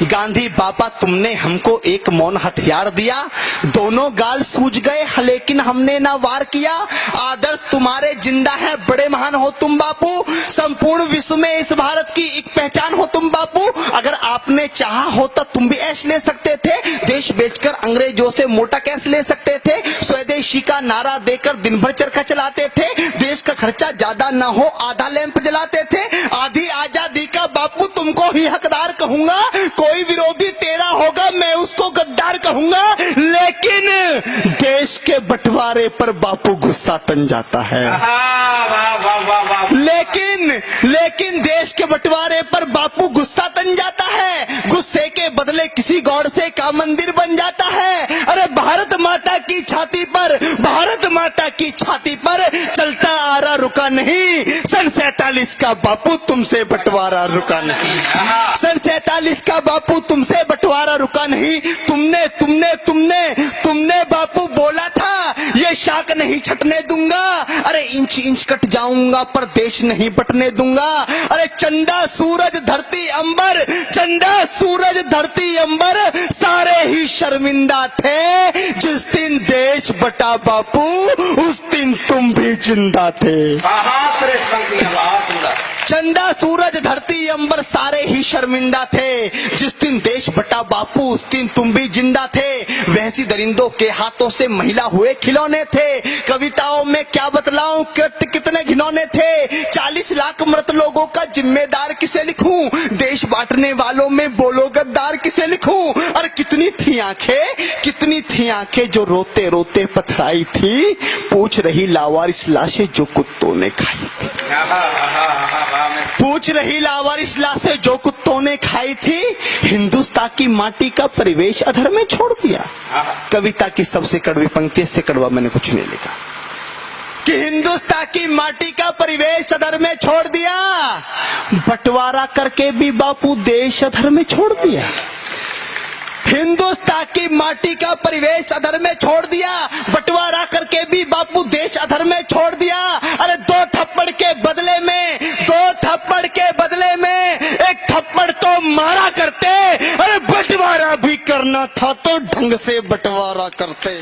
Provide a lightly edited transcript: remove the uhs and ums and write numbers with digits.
गांधी बाबा तुमने हमको एक मौन हथियार दिया, दोनों गाल सूज गए लेकिन हमने ना वार किया। आदर्श तुम्हारे जिंदा है, बड़े महान हो तुम बापू, संपूर्ण विश्व में इस भारत की एक पहचान हो तुम बापू। अगर आपने चाहा होता तुम भी ऐश ले सकते थे, देश बेचकर अंग्रेजों से मोटा कैश ले सकते थे, स्वदेशी का नारा देकर दिन भर चरखा चलाते थे, देश का खर्चा ज्यादा ना हो आधा लैंप जलाते थे। आधी आजादी का बापू तुमको ही हकदार कहूंगा, कोई विरोधी तेरा होगा मैं उसको गद्दार कहूंगा। लेकिन देश के बंटवारे पर बापू गुस्सा तन जाता है। लेकिन देश के बंटवारे पर बापू गुस्सा तन जाता है, गुस्से के बदले किसी गौड़ से का मंदिर बन जाता है। अरे भारत माता की छाती पर, भारत माता की छाती पर चलता आ रहा रुका नहीं, सन 47 का बापू तुमसे बंटवारा रुका नहीं, सन 47 का बापू तुमसे बंटवारा रुका नहीं। तुमने तुमने तुमने तुमने बापू बोला था ये शाख नहीं छटने दूंगा, अरे इंच इंच कट जाऊंगा पर देश नहीं बटने दूंगा। अरे चंदा सूरज धरती अंबर, चंदा सूरज धरती अंबर सारे ही शर्मिंदा थे, जिस दिन देश बटा बापू उस दिन तुम भी जिंदा थे। चंदा सूरज धरती अंबर सारे ही शर्मिंदा थे, जिस दिन देश बटा बापू उस दिन तुम भी जिंदा थे। वैसी दरिंदों के हाथों से महिला हुए खिलौने थे, कविताओं में क्या बतलाऊं कृत्य कितने घिनौने थे। 40 लाख मृत लोगों का जिम्मेदार किसे लिखूं, देश बांटने वालों में बोलो गद्दार किसे लिखूं। और कितनी थी आंखें, कितनी थी आंखें जो रोते रोते पथराई थी, पूछ रही लावारिस लाशें जो कुत्तों ने खाई थी, पूछ रही लावारिस लाशें जो कुत्तों ने खाई थी। हिंदुस्तान की माटी का परिवेश अधर में छोड़ दिया। कविता की सबसे कड़वी पंक्ति, इससे कड़वा मैंने कुछ नहीं लिखा, कि हिंदुस्तान की माटी का परिवेश अधर में छोड़ दिया, बंटवारा करके भी बापू देश अधर में छोड़ दिया। हिंदुस्तान की माटी का परिवेश अधर में छोड़ दिया, बंटवारा करके भी बापू देश अधर में छोड़ दिया। अरे दो थप्पड़ के बदले में, दो थप्पड़ के बदले में एक थप्पड़ तो मारा करते, अरे बंटवारा भी करना था तो ढंग से बंटवारा करते।